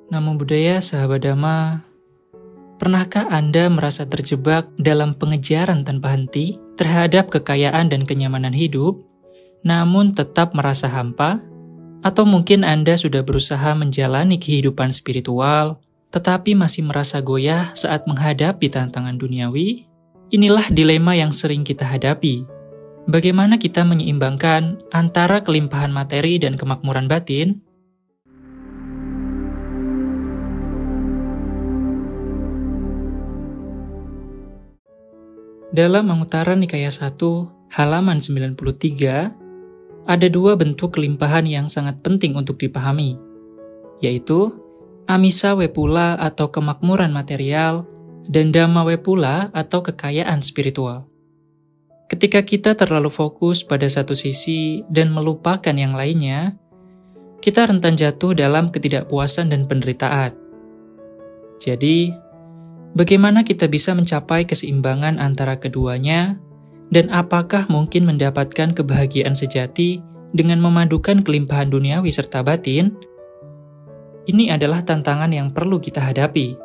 Namo Buddhaya, sahabat Dhamma. Pernahkah Anda merasa terjebak dalam pengejaran tanpa henti terhadap kekayaan dan kenyamanan hidup, namun tetap merasa hampa? Atau mungkin Anda sudah berusaha menjalani kehidupan spiritual, tetapi masih merasa goyah saat menghadapi tantangan duniawi? Inilah dilema yang sering kita hadapi. Bagaimana kita menyeimbangkan antara kelimpahan materi dan kemakmuran batin? Dalam Anguttara Nikaya 1, halaman 93, ada dua bentuk kelimpahan yang sangat penting untuk dipahami, yaitu Amisa Wepula atau kemakmuran material dan Dhamma Wepula atau kekayaan spiritual. Ketika kita terlalu fokus pada satu sisi dan melupakan yang lainnya, kita rentan jatuh dalam ketidakpuasan dan penderitaan. Jadi, bagaimana kita bisa mencapai keseimbangan antara keduanya, dan apakah mungkin mendapatkan kebahagiaan sejati dengan memadukan kelimpahan duniawi serta batin? Ini adalah tantangan yang perlu kita hadapi,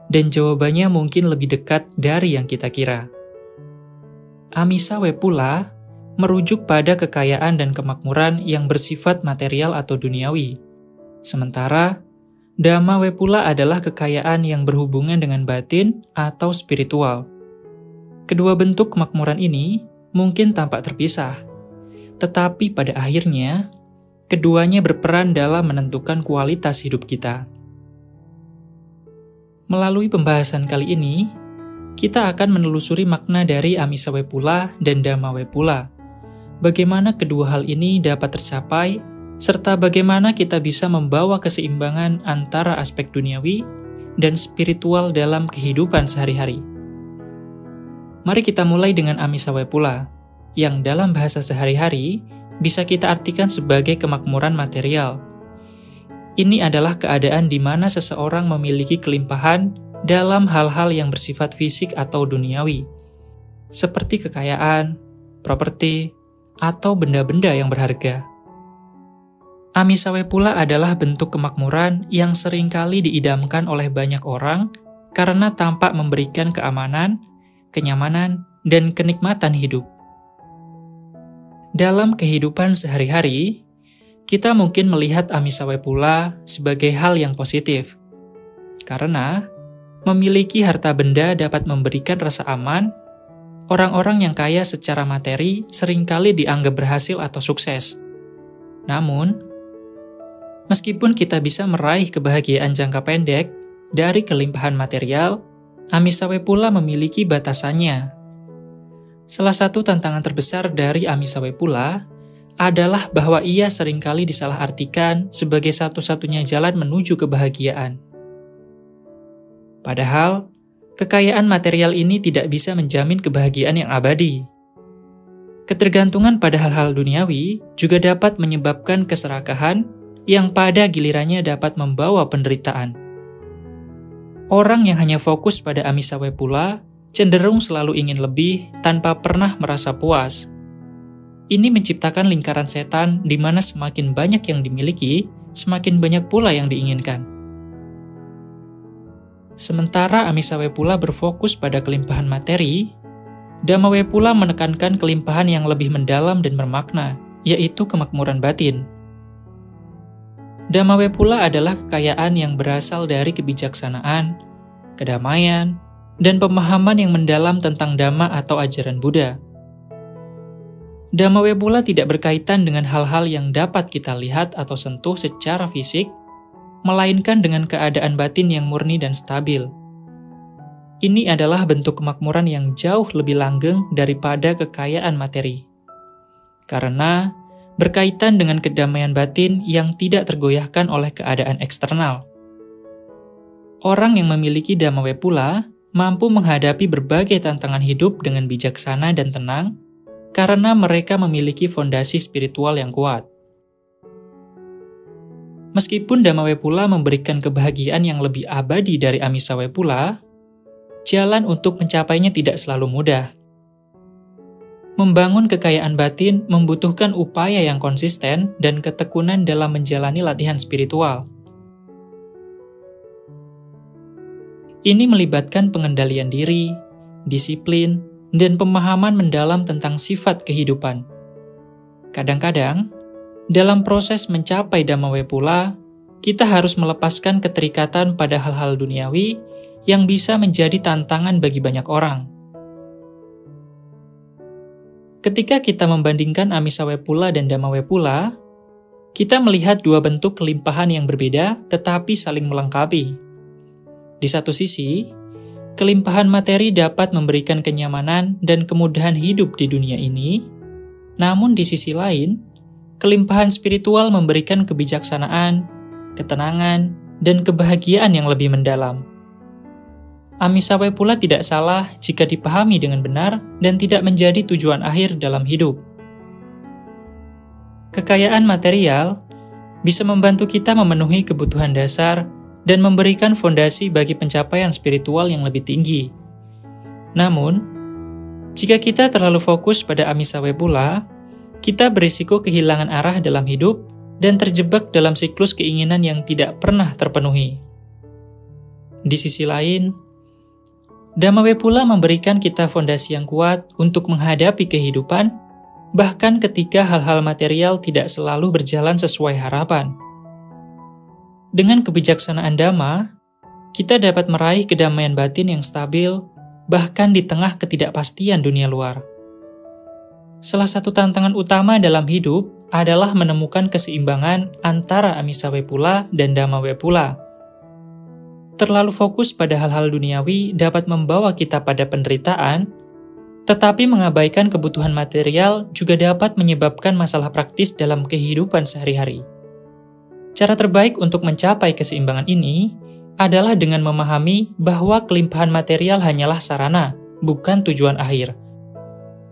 dan jawabannya mungkin lebih dekat dari yang kita kira. Amisa Wepula merujuk pada kekayaan dan kemakmuran yang bersifat material atau duniawi, sementara Dhamma Wepula adalah kekayaan yang berhubungan dengan batin atau spiritual. Kedua bentuk kemakmuran ini mungkin tampak terpisah, tetapi pada akhirnya, keduanya berperan dalam menentukan kualitas hidup kita. Melalui pembahasan kali ini, kita akan menelusuri makna dari Amisa Wepula dan Dhamma Wepula, bagaimana kedua hal ini dapat tercapai, serta bagaimana kita bisa membawa keseimbangan antara aspek duniawi dan spiritual dalam kehidupan sehari-hari. Mari kita mulai dengan Amisa Wepula, yang dalam bahasa sehari-hari bisa kita artikan sebagai kemakmuran material. Ini adalah keadaan di mana seseorang memiliki kelimpahan dalam hal-hal yang bersifat fisik atau duniawi, seperti kekayaan, properti, atau benda-benda yang berharga. Amisa Wepula adalah bentuk kemakmuran yang seringkali diidamkan oleh banyak orang karena tampak memberikan keamanan, kenyamanan, dan kenikmatan hidup. Dalam kehidupan sehari-hari, kita mungkin melihat Amisa Wepula sebagai hal yang positif, karena memiliki harta benda dapat memberikan rasa aman. Orang-orang yang kaya secara materi seringkali dianggap berhasil atau sukses. Namun, meskipun kita bisa meraih kebahagiaan jangka pendek dari kelimpahan material, Amisa Wepula memiliki batasannya. Salah satu tantangan terbesar dari Amisa Wepula adalah bahwa ia seringkali disalahartikan sebagai satu-satunya jalan menuju kebahagiaan. Padahal, kekayaan material ini tidak bisa menjamin kebahagiaan yang abadi. Ketergantungan pada hal-hal duniawi juga dapat menyebabkan keserakahan yang pada gilirannya dapat membawa penderitaan. Orang yang hanya fokus pada Amisa Wepula cenderung selalu ingin lebih tanpa pernah merasa puas. Ini menciptakan lingkaran setan di mana semakin banyak yang dimiliki, semakin banyak pula yang diinginkan. Sementara Amisa Wepula berfokus pada kelimpahan materi, Dhamma Wepula menekankan kelimpahan yang lebih mendalam dan bermakna, yaitu kemakmuran batin. Dhamma Wepula adalah kekayaan yang berasal dari kebijaksanaan, kedamaian, dan pemahaman yang mendalam tentang Dhamma atau ajaran Buddha. Dhamma Wepula tidak berkaitan dengan hal-hal yang dapat kita lihat atau sentuh secara fisik, melainkan dengan keadaan batin yang murni dan stabil. Ini adalah bentuk kemakmuran yang jauh lebih langgeng daripada kekayaan materi, karena berkaitan dengan kedamaian batin yang tidak tergoyahkan oleh keadaan eksternal. Orang yang memiliki Dhamma Wepula mampu menghadapi berbagai tantangan hidup dengan bijaksana dan tenang karena mereka memiliki fondasi spiritual yang kuat. Meskipun Dhamma Wepula memberikan kebahagiaan yang lebih abadi dari Amisa Wepula, jalan untuk mencapainya tidak selalu mudah. Membangun kekayaan batin membutuhkan upaya yang konsisten dan ketekunan dalam menjalani latihan spiritual. Ini melibatkan pengendalian diri, disiplin, dan pemahaman mendalam tentang sifat kehidupan. Kadang-kadang, dalam proses mencapai Dhamma Wepula, kita harus melepaskan keterikatan pada hal-hal duniawi yang bisa menjadi tantangan bagi banyak orang. Ketika kita membandingkan Amisa Wepula dan Dhamma Wepula, kita melihat dua bentuk kelimpahan yang berbeda tetapi saling melengkapi. Di satu sisi, kelimpahan materi dapat memberikan kenyamanan dan kemudahan hidup di dunia ini, namun di sisi lain, kelimpahan spiritual memberikan kebijaksanaan, ketenangan, dan kebahagiaan yang lebih mendalam. Amisa Wepula tidak salah jika dipahami dengan benar dan tidak menjadi tujuan akhir dalam hidup. Kekayaan material bisa membantu kita memenuhi kebutuhan dasar dan memberikan fondasi bagi pencapaian spiritual yang lebih tinggi. Namun, jika kita terlalu fokus pada Amisa Wepula, kita berisiko kehilangan arah dalam hidup dan terjebak dalam siklus keinginan yang tidak pernah terpenuhi. Di sisi lain, Dhamma Wepula memberikan kita fondasi yang kuat untuk menghadapi kehidupan, bahkan ketika hal-hal material tidak selalu berjalan sesuai harapan. Dengan kebijaksanaan Dhamma, kita dapat meraih kedamaian batin yang stabil, bahkan di tengah ketidakpastian dunia luar. Salah satu tantangan utama dalam hidup adalah menemukan keseimbangan antara Amisa Wepula dan Dhamma Wepula. Terlalu fokus pada hal-hal duniawi dapat membawa kita pada penderitaan, tetapi mengabaikan kebutuhan material juga dapat menyebabkan masalah praktis dalam kehidupan sehari-hari. Cara terbaik untuk mencapai keseimbangan ini adalah dengan memahami bahwa kelimpahan material hanyalah sarana, bukan tujuan akhir.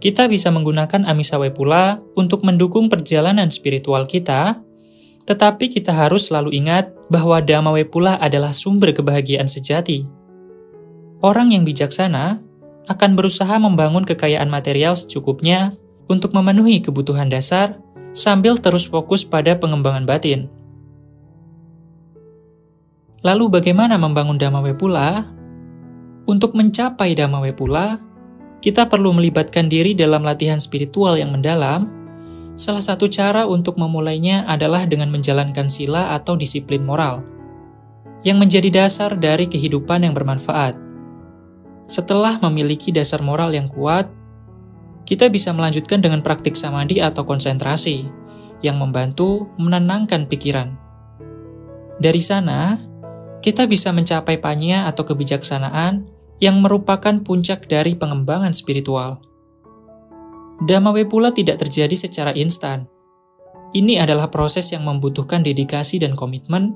Kita bisa menggunakan Amisa Wepula untuk mendukung perjalanan spiritual kita, tetapi kita harus selalu ingat bahwa Dhamma Wepula adalah sumber kebahagiaan sejati. Orang yang bijaksana akan berusaha membangun kekayaan material secukupnya untuk memenuhi kebutuhan dasar sambil terus fokus pada pengembangan batin. Lalu bagaimana membangun Dhamma Wepula? Untuk mencapai Dhamma Wepula, kita perlu melibatkan diri dalam latihan spiritual yang mendalam. Salah satu cara untuk memulainya adalah dengan menjalankan sila atau disiplin moral, yang menjadi dasar dari kehidupan yang bermanfaat. Setelah memiliki dasar moral yang kuat, kita bisa melanjutkan dengan praktik samadhi atau konsentrasi, yang membantu menenangkan pikiran. Dari sana, kita bisa mencapai panya atau kebijaksanaan yang merupakan puncak dari pengembangan spiritual. Dhamma Wepula tidak terjadi secara instan. Ini adalah proses yang membutuhkan dedikasi dan komitmen,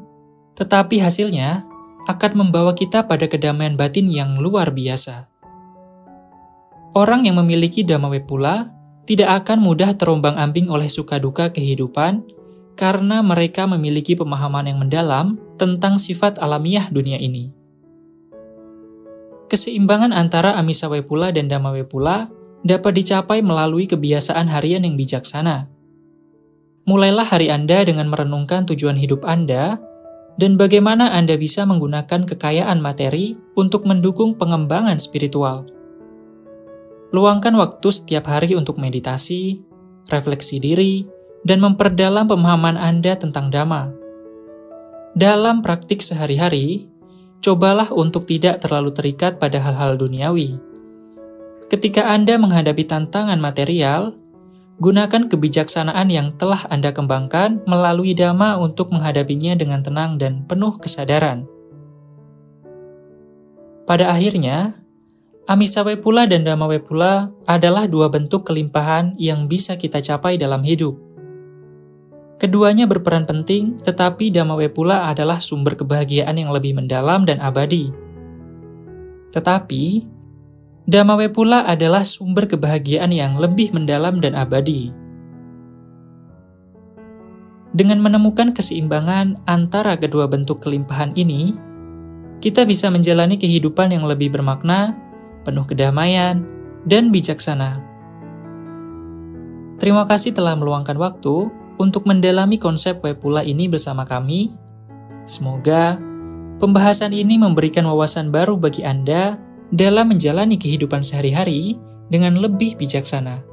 tetapi hasilnya akan membawa kita pada kedamaian batin yang luar biasa. Orang yang memiliki Dhamma Wepula tidak akan mudah terombang-ambing oleh suka duka kehidupan karena mereka memiliki pemahaman yang mendalam tentang sifat alamiah dunia ini. Keseimbangan antara Amisa Wepula dan Dhamma Wepula dapat dicapai melalui kebiasaan harian yang bijaksana. Mulailah hari Anda dengan merenungkan tujuan hidup Anda dan bagaimana Anda bisa menggunakan kekayaan materi untuk mendukung pengembangan spiritual. Luangkan waktu setiap hari untuk meditasi, refleksi diri, dan memperdalam pemahaman Anda tentang Dhamma. Dalam praktik sehari-hari, cobalah untuk tidak terlalu terikat pada hal-hal duniawi. Ketika Anda menghadapi tantangan material, gunakan kebijaksanaan yang telah Anda kembangkan melalui Dhamma untuk menghadapinya dengan tenang dan penuh kesadaran. Pada akhirnya, Amisa Wepula dan Dhamma Wepula adalah dua bentuk kelimpahan yang bisa kita capai dalam hidup. Keduanya berperan penting, tetapi Dhamma Wepula adalah sumber kebahagiaan yang lebih mendalam dan abadi. Tetapi, Dhamma Wepula adalah sumber kebahagiaan yang lebih mendalam dan abadi. Dengan menemukan keseimbangan antara kedua bentuk kelimpahan ini, kita bisa menjalani kehidupan yang lebih bermakna, penuh kedamaian, dan bijaksana. Terima kasih telah meluangkan waktu untuk mendalami konsep Wepula ini bersama kami. Semoga Pembahasan ini memberikan wawasan baru bagi Anda dalam menjalani kehidupan sehari-hari dengan lebih bijaksana.